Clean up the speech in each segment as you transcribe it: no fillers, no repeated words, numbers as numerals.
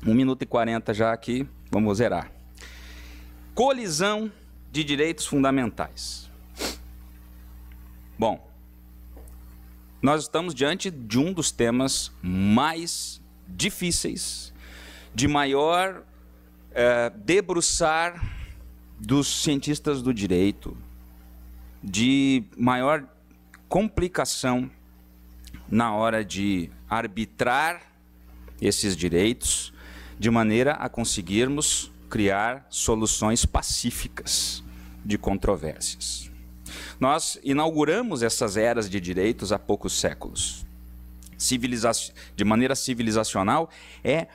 1 minuto e 40 já aqui, vamos zerar. Colisão de direitos fundamentais. Bom, nós estamos diante de um dos temas mais difíceis, de maior debruçar dos cientistas do direito, de maior complicação na hora de arbitrar esses direitos, de maneira a conseguirmos criar soluções pacíficas de controvérsias. Nós inauguramos essas eras de direitos há poucos séculos. De maneira civilizacional, é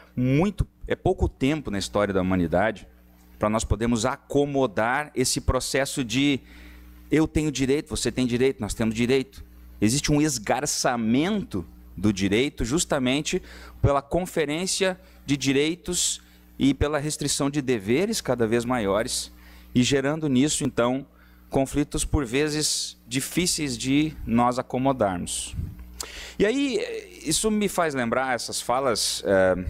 pouco tempo na história da humanidade para nós podermos acomodar esse processo de eu tenho direito, você tem direito, nós temos direito. Existe um esgarçamento do direito justamente pela conferência de direitos e pela restrição de deveres cada vez maiores e gerando nisso, então, conflitos por vezes difíceis de nós acomodarmos. E aí, isso me faz lembrar, essas falas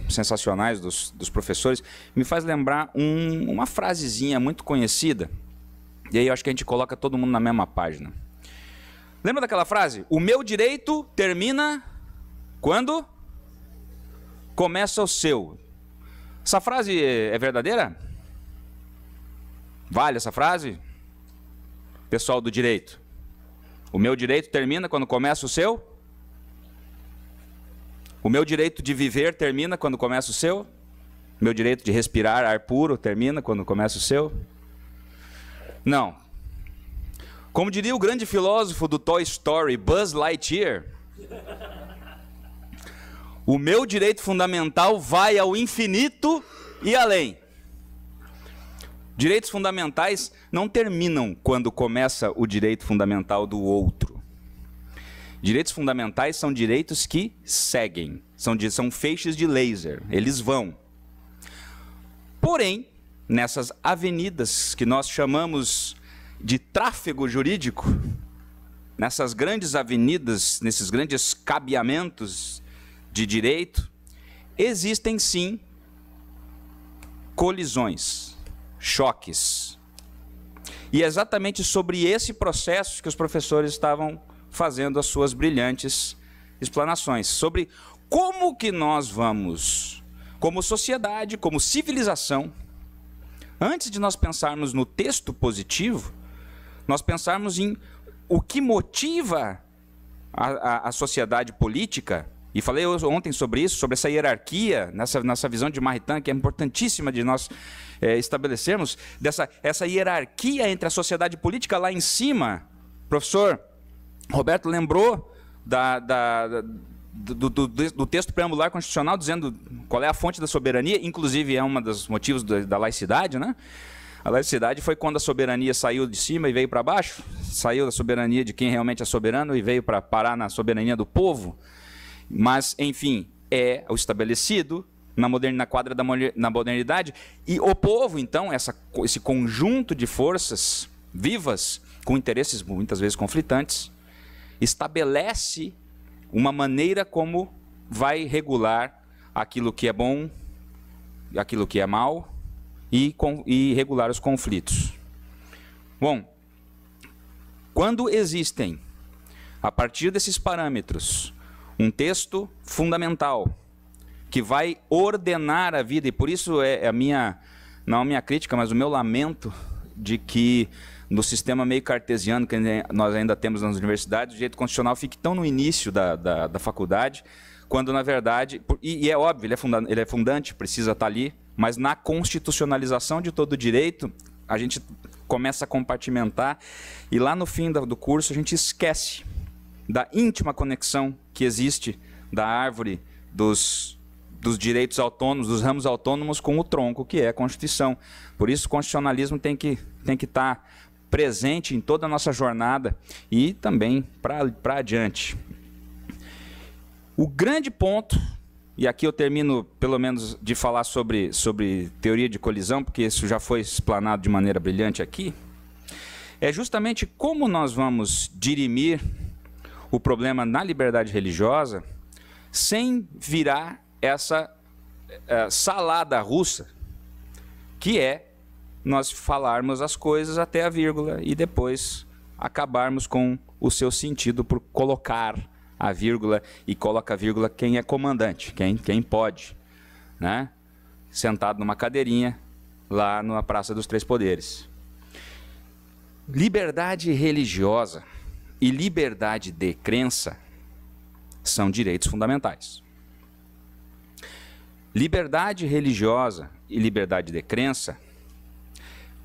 sensacionais dos professores, me faz lembrar uma frasezinha muito conhecida, e aí eu acho que a gente coloca todo mundo na mesma página. Lembra daquela frase? O meu direito termina quando começa o seu. Essa frase é verdadeira? Vale essa frase? Pessoal do direito. O meu direito termina quando começa o seu? O meu direito de viver termina quando começa o seu? O meu direito de respirar ar puro termina quando começa o seu? Não. Como diria o grande filósofo do Toy Story, Buzz Lightyear, o meu direito fundamental vai ao infinito e além. Direitos fundamentais não terminam quando começa o direito fundamental do outro. Direitos fundamentais são direitos que seguem, são feixes de laser, eles vão. Porém, nessas avenidas que nós chamamos de tráfego jurídico, nessas grandes avenidas, nesses grandes cabeamentos de direito, existem sim colisões, choques. E é exatamente sobre esse processo que os professores estavam fazendo as suas brilhantes explanações, sobre como que nós vamos, como sociedade, como civilização, antes de nós pensarmos no texto positivo, nós pensarmos em o que motiva a sociedade política, e falei ontem sobre isso, sobre essa hierarquia, nessa visão de Maritain, que é importantíssima de nós estabelecermos, essa hierarquia entre a sociedade política lá em cima. Professor Roberto lembrou do texto preambular constitucional dizendo qual é a fonte da soberania, inclusive é um dos motivos da laicidade, né? A laicidade foi quando a soberania saiu de cima e veio para baixo, saiu da soberania de quem realmente é soberano e veio para parar na soberania do povo. Mas, enfim, é o estabelecido na quadra da modernidade. E o povo, então, esse conjunto de forças vivas, com interesses muitas vezes conflitantes, estabelece uma maneira como vai regular aquilo que é bom, aquilo que é mal, e regular os conflitos. Bom, quando existem, a partir desses parâmetros, um texto fundamental que vai ordenar a vida, e por isso não a minha crítica, mas o meu lamento de que no sistema meio cartesiano que nós ainda temos nas universidades, o direito constitucional fique tão no início da faculdade, quando na verdade, e é óbvio, ele é fundante, precisa estar ali, mas na constitucionalização de todo o direito, a gente começa a compartimentar, e lá no fim do curso a gente esquece da íntima conexão que existe da árvore dos direitos autônomos, dos ramos autônomos com o tronco, que é a Constituição. Por isso o constitucionalismo tem que estar presente em toda a nossa jornada e também para adiante. O grande ponto, e aqui eu termino pelo menos de falar sobre teoria de colisão, porque isso já foi explanado de maneira brilhante aqui, é justamente como nós vamos dirimir o problema na liberdade religiosa sem virar salada russa, que é nós falarmos as coisas até a vírgula e depois acabarmos com o seu sentido por colocar a vírgula, e coloca a vírgula quem é comandante, quem pode, né? Sentado numa cadeirinha lá na Praça dos Três Poderes. Liberdade religiosa e liberdade de crença são direitos fundamentais. Liberdade religiosa e liberdade de crença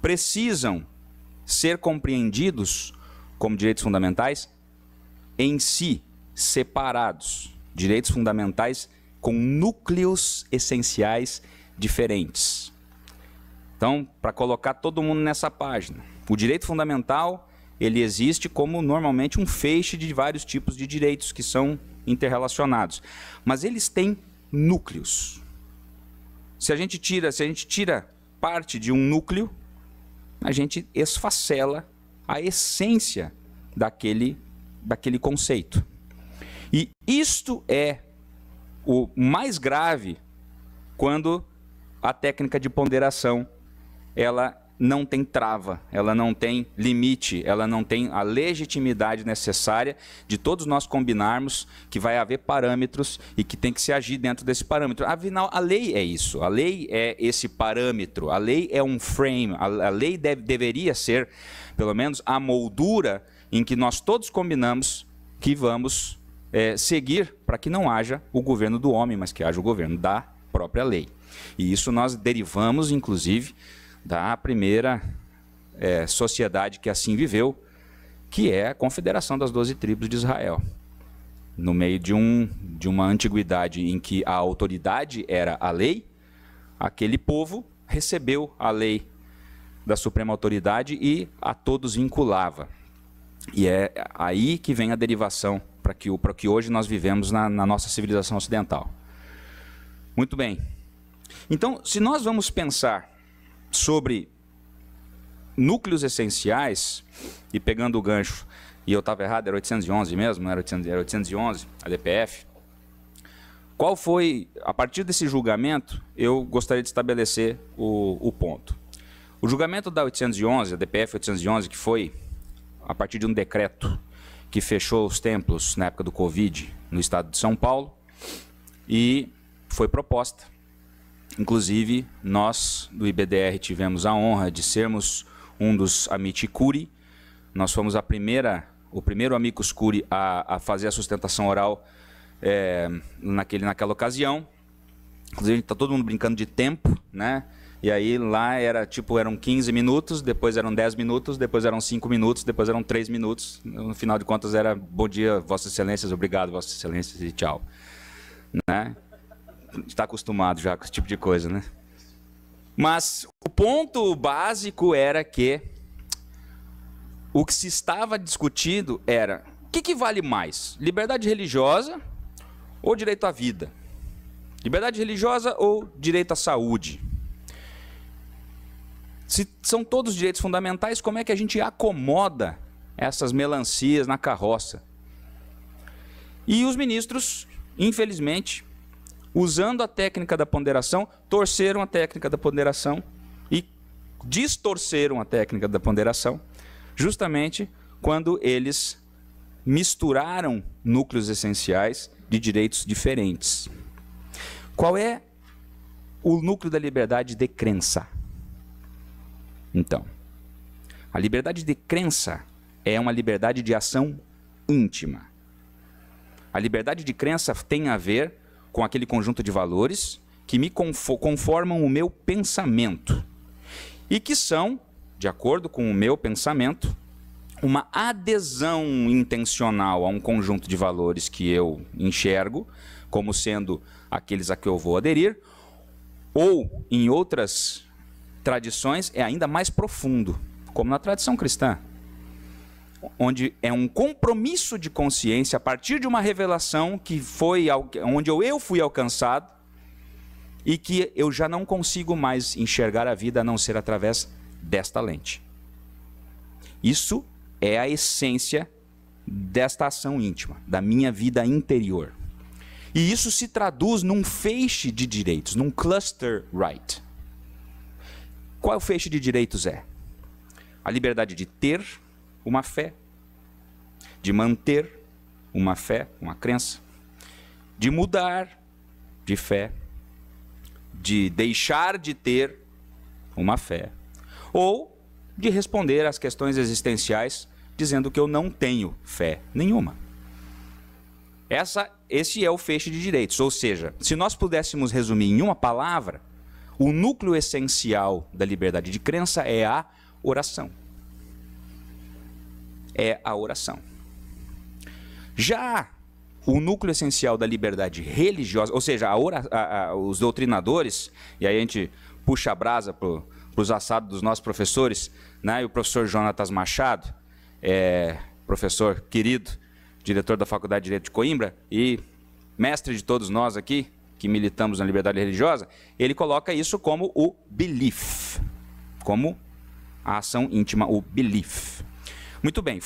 precisam ser compreendidos como direitos fundamentais em si, separados. Direitos fundamentais com núcleos essenciais diferentes. Então, para colocar todo mundo nessa página, o direito fundamental, ele existe como normalmente um feixe de vários tipos de direitos que são interrelacionados, mas eles têm núcleos. Se a gente tira parte de um núcleo, a gente esfacela a essência daquele conceito. E isto é o mais grave quando a técnica de ponderação ela não tem trava, ela não tem limite, ela não tem a legitimidade necessária de todos nós combinarmos que vai haver parâmetros e que tem que se agir dentro desse parâmetro. Afinal, a lei é isso, a lei é esse parâmetro, a lei é um frame, a lei deveria ser, pelo menos, a moldura em que nós todos combinamos que vamos seguir para que não haja o governo do homem, mas que haja o governo da própria lei. E isso nós derivamos, inclusive, da primeira sociedade que assim viveu, que é a Confederação das 12 Tribos de Israel. No meio de uma antiguidade em que a autoridade era a lei, aquele povo recebeu a lei da suprema autoridade e a todos vinculava. E é aí que vem a derivação para que hoje nós vivemos na nossa civilização ocidental. Muito bem. Então, se nós vamos pensar sobre núcleos essenciais, e pegando o gancho, e eu estava errado, era 811 mesmo, não era 811, a DPF. Qual foi, a partir desse julgamento, eu gostaria de estabelecer o ponto. O julgamento da 811, a DPF 811, que foi a partir de um decreto que fechou os templos na época do Covid no estado de São Paulo, e foi proposta. Inclusive, nós do IBDR tivemos a honra de sermos um dos Amici Curiae. Nós fomos o primeiro amicus curiae a fazer a sustentação oral naquela ocasião. Inclusive, a gente está todo mundo brincando de tempo, né? E aí lá eram 15 minutos, depois eram 10 minutos, depois eram 5 minutos, depois eram 3 minutos. No final de contas era bom dia, Vossas Excelências, obrigado, Vossas Excelências e tchau. Né? Está acostumado já com esse tipo de coisa, né? Mas o ponto básico era que o que se estava discutindo era o que vale mais, liberdade religiosa ou direito à vida? Liberdade religiosa ou direito à saúde? Se são todos direitos fundamentais, como é que a gente acomoda essas melancias na carroça? E os ministros, infelizmente, usando a técnica da ponderação, torceram a técnica da ponderação e distorceram a técnica da ponderação, justamente quando eles misturaram núcleos essenciais de direitos diferentes. Qual é o núcleo da liberdade de crença? Então, a liberdade de crença é uma liberdade de ação íntima. A liberdade de crença tem a ver com aquele conjunto de valores que me conformam o meu pensamento e que são, de acordo com o meu pensamento, uma adesão intencional a um conjunto de valores que eu enxergo como sendo aqueles a que eu vou aderir, ou, em outras tradições, é ainda mais profundo, como na tradição cristã, onde é um compromisso de consciência a partir de uma revelação que foi onde eu fui alcançado e que eu já não consigo mais enxergar a vida a não ser através desta lente. Isso é a essência desta ação íntima, da minha vida interior. E isso se traduz num feixe de direitos, num cluster right. Qual o feixe de direitos é? A liberdade de ter uma fé, de manter uma fé, uma crença, de mudar de fé, de deixar de ter uma fé, ou de responder às questões existenciais dizendo que eu não tenho fé nenhuma. Esse é o feixe de direitos, ou seja, se nós pudéssemos resumir em uma palavra, o núcleo essencial da liberdade de crença é a oração. É a oração. Já o núcleo essencial da liberdade religiosa, ou seja, os doutrinadores, e aí a gente puxa a brasa para os assados dos nossos professores, né? E o professor Jonatas Machado, professor querido, diretor da Faculdade de Direito de Coimbra e mestre de todos nós aqui, que militamos na liberdade religiosa, ele coloca isso como o belief, como a ação íntima, o belief. Muito bem,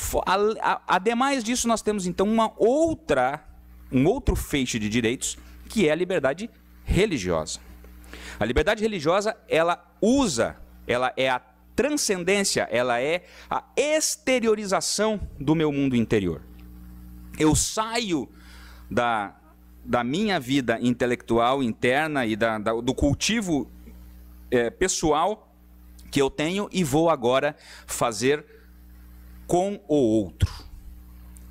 ademais disso nós temos então um outro feixe de direitos, que é a liberdade religiosa. A liberdade religiosa, ela é a transcendência, ela é a exteriorização do meu mundo interior. Eu saio da minha vida intelectual interna e do cultivo pessoal que eu tenho e vou agora fazer com o outro.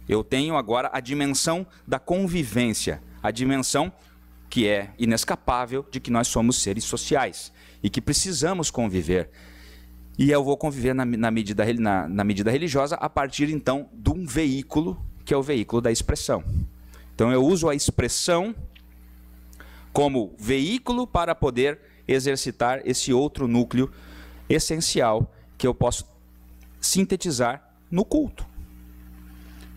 Eu tenho agora a dimensão da convivência, a dimensão que é inescapável de que nós somos seres sociais e que precisamos conviver. E eu vou conviver na medida religiosa a partir, então, de um veículo, que é o veículo da expressão. Então, eu uso a expressão como veículo para poder exercitar esse outro núcleo essencial que eu posso sintetizar no culto.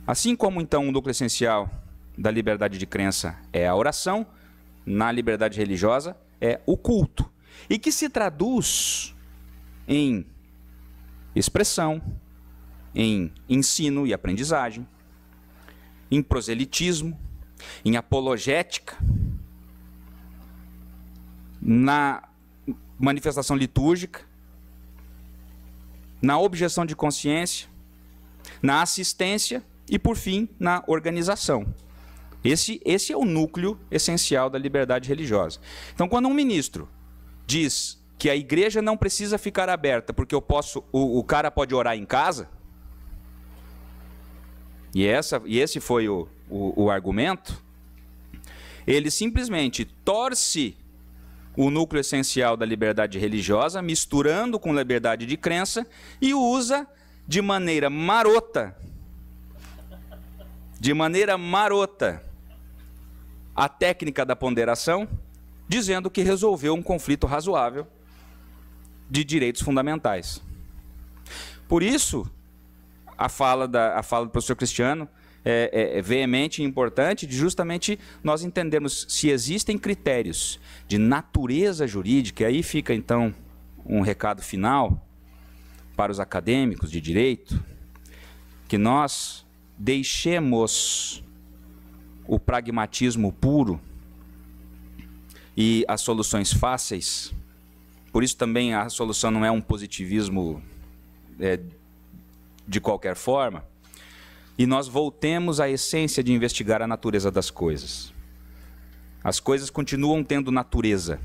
Assim como, então, o núcleo essencial da liberdade de crença é a oração, na liberdade religiosa é o culto. E que se traduz em expressão, em ensino e aprendizagem, em proselitismo, em apologética, na manifestação litúrgica, na objeção de consciência, na assistência e, por fim, na organização. Esse é o núcleo essencial da liberdade religiosa. Então, quando um ministro diz que a igreja não precisa ficar aberta porque o cara pode orar em casa, e esse foi o argumento, ele simplesmente torce o núcleo essencial da liberdade religiosa, misturando com liberdade de crença, e usa de maneira marota, a técnica da ponderação, dizendo que resolveu um conflito razoável de direitos fundamentais. Por isso, a fala do professor Cristiano é veemente e importante, de justamente nós entendermos se existem critérios de natureza jurídica, e aí fica então um recado final para os acadêmicos de direito, que nós deixemos o pragmatismo puro e as soluções fáceis. Por isso também a solução não é um positivismo de qualquer forma, e nós voltemos à essência de investigar a natureza das coisas. As coisas continuam tendo natureza,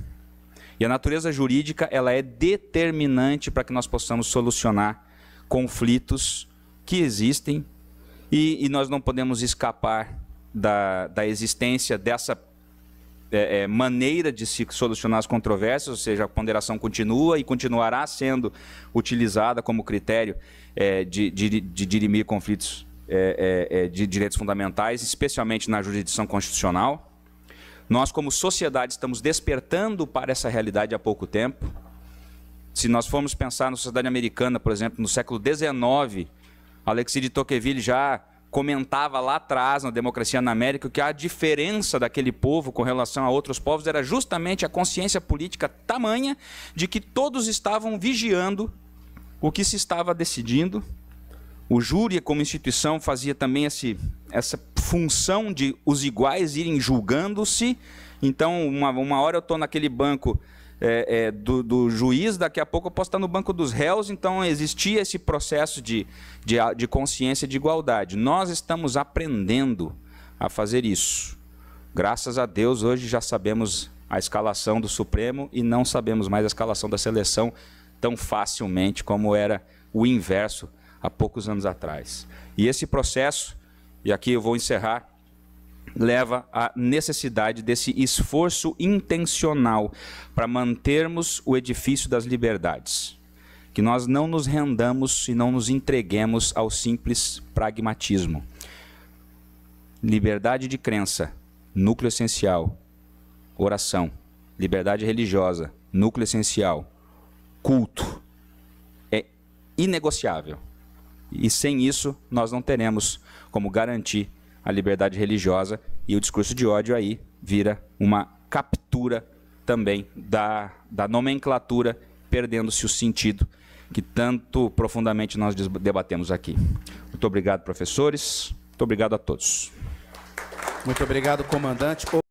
e a natureza jurídica ela é determinante para que nós possamos solucionar conflitos que existem, e nós não podemos escapar da existência dessa maneira de se solucionar as controvérsias, ou seja, a ponderação continua e continuará sendo utilizada como critério de dirimir conflitos de direitos fundamentais, especialmente na jurisdição constitucional. Nós, como sociedade, estamos despertando para essa realidade há pouco tempo. Se nós formos pensar na sociedade americana, por exemplo, no século XIX, Alexis de Tocqueville já comentava lá atrás, na Democracia na América, que a diferença daquele povo com relação a outros povos era justamente a consciência política tamanha de que todos estavam vigiando o que se estava decidindo. O júri, como instituição, fazia também essa função de os iguais irem julgando-se. Então, uma hora eu estou naquele banco do juiz, daqui a pouco eu posso estar no banco dos réus. Então, existia esse processo de consciência de igualdade. Nós estamos aprendendo a fazer isso. Graças a Deus, hoje já sabemos a escalação do Supremo e não sabemos mais a escalação da seleção tão facilmente como era o inverso há poucos anos atrás. E esse processo, e aqui eu vou encerrar, leva à necessidade desse esforço intencional para mantermos o edifício das liberdades. Que nós não nos rendamos e não nos entreguemos ao simples pragmatismo. Liberdade de crença, núcleo essencial. Oração. Liberdade religiosa, núcleo essencial. Culto. É inegociável. E sem isso, nós não teremos como garantir a liberdade religiosa, e o discurso de ódio aí vira uma captura também da nomenclatura, perdendo-se o sentido que tanto profundamente nós debatemos aqui. Muito obrigado, professores. Muito obrigado a todos. Muito obrigado, comandante.